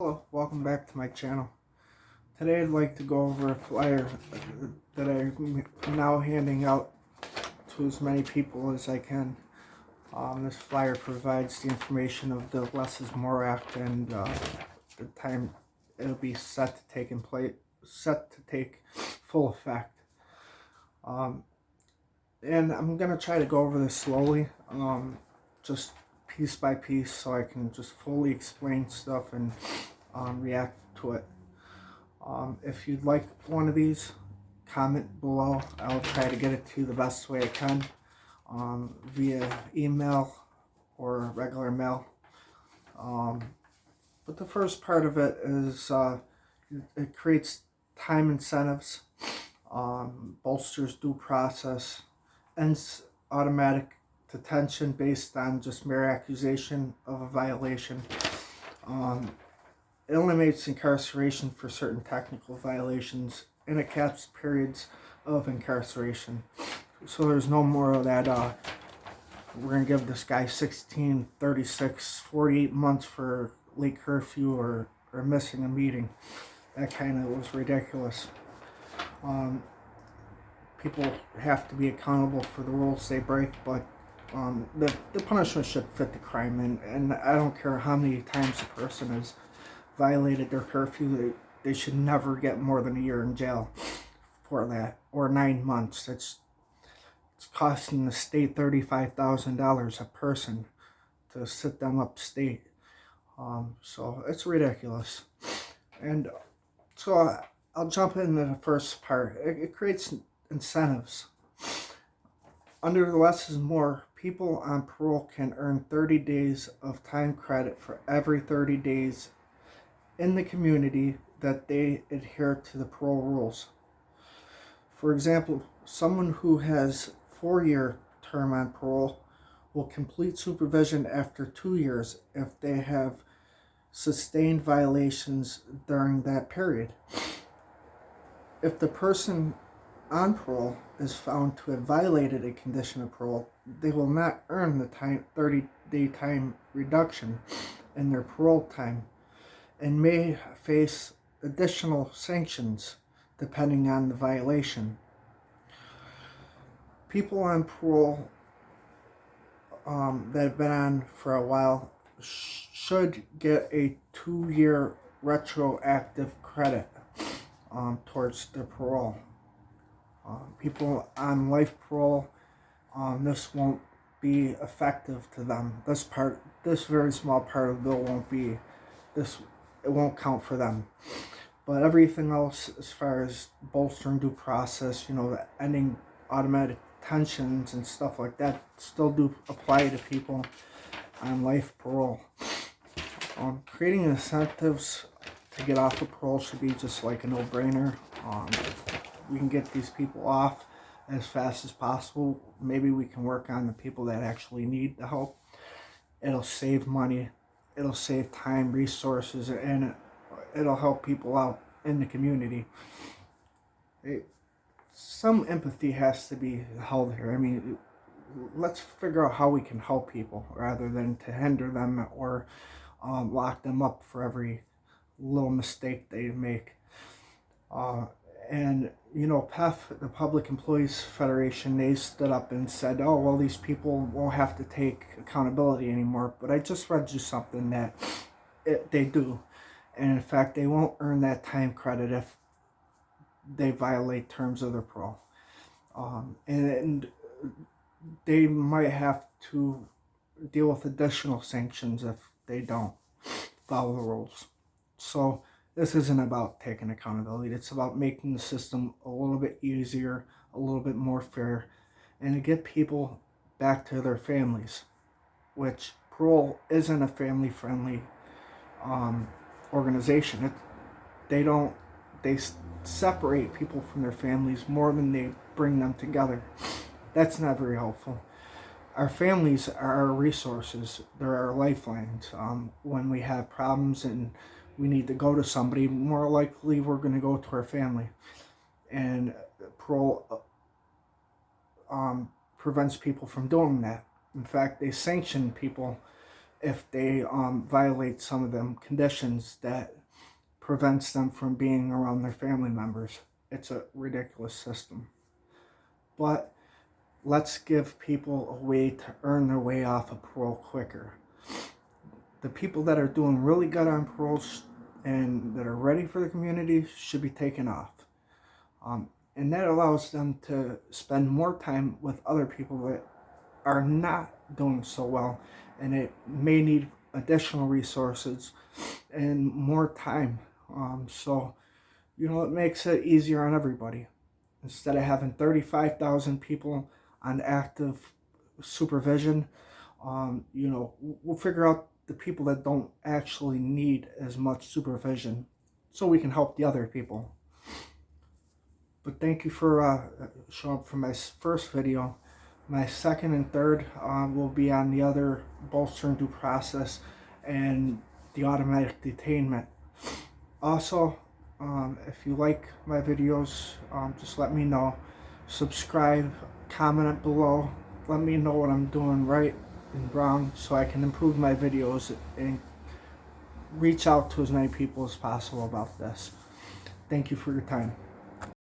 Hello, welcome back to my channel. Today I'd like to go over a flyer that I'm now handing out to as many people as I can. This flyer provides the information of the Less is More Act and the time it'll be set to take full effect. And I'm gonna try to go over this slowly, just piece by piece, so I can just fully explain stuff and react to it. If you'd like one of these, comment below. I'll try to get it to you the best way I can, via email or regular mail. But the first part of it is it creates time incentives, bolsters due process, ends automatic detention based on just mere accusation of a violation. It eliminates incarceration for certain technical violations, and it caps periods of incarceration. So there's no more of that, we're going to give this guy 16, 36, 48 months for late curfew or missing a meeting. That kind of was ridiculous. People have to be accountable for the rules they break, but the punishment should fit the crime, and I don't care how many times a person has violated their curfew, they should never get more than a year in jail for that, or 9 months. It's costing the state $35,000 a person to sit them upstate. So it's ridiculous. And so I'll jump into the first part. It creates incentives. Under the Less is More, people on parole can earn 30 days of time credit for every 30 days in the community that they adhere to the parole rules. For example, someone who has 4-year term on parole will complete supervision after 2 years if they have sustained violations during that period. If the person on parole is found to have violated a condition of parole, they will not earn the 30-day time reduction in their parole time, and may face additional sanctions depending on the violation. People on parole that have been on for a while should get a 2-year retroactive credit towards their parole. People on life parole, this won't be effective to them. This very small part of the bill won't be. It won't count for them. But everything else, as far as bolstering due process, ending automatic detentions and stuff like that, still do apply to people on life parole. Creating incentives to get off of parole should be just like a no-brainer. We can get these people off as fast as possible. Maybe we can work on the people that actually need the help. It'll save money. It'll save time, resources, and it'll help people out in the community. Some empathy has to be held here. I mean, let's figure out how we can help people rather than to hinder them or lock them up for every little mistake they make. And PEF, the Public Employees Federation, they stood up and said, oh, well, these people won't have to take accountability anymore. But I just read you something that they do. And in fact, they won't earn that time credit if they violate terms of their parole. And they might have to deal with additional sanctions if they don't follow the rules. So this isn't about taking accountability. It's about making the system a little bit easier, a little bit more fair, and to get people back to their families, which parole isn't a family-friendly organization. They separate people from their families more than they bring them together. That's not very helpful. Our families are our resources. They're our lifelines. When we have problems and we need to go to somebody, more likely we're going to go to our family. And parole prevents people from doing that. In fact, they sanction people if they violate some of them conditions that prevents them from being around their family members. It's a ridiculous system. But let's give people a way to earn their way off of parole quicker. The people that are doing really good on parole and that are ready for the community should be taken off. And that allows them to spend more time with other people that are not doing so well, and it may need additional resources and more time. So, it makes it easier on everybody. Instead of having 35,000 people on active supervision, we'll figure out the people that don't actually need as much supervision so we can help the other people. But thank you for showing up for my first video. My second and third will be on the other bolstering due process and the automatic detainment. Also, if you like my videos, just let me know. Subscribe, comment below, let me know what I'm doing right and wrong so I can improve my videos and reach out to as many people as possible about this. Thank you for your time.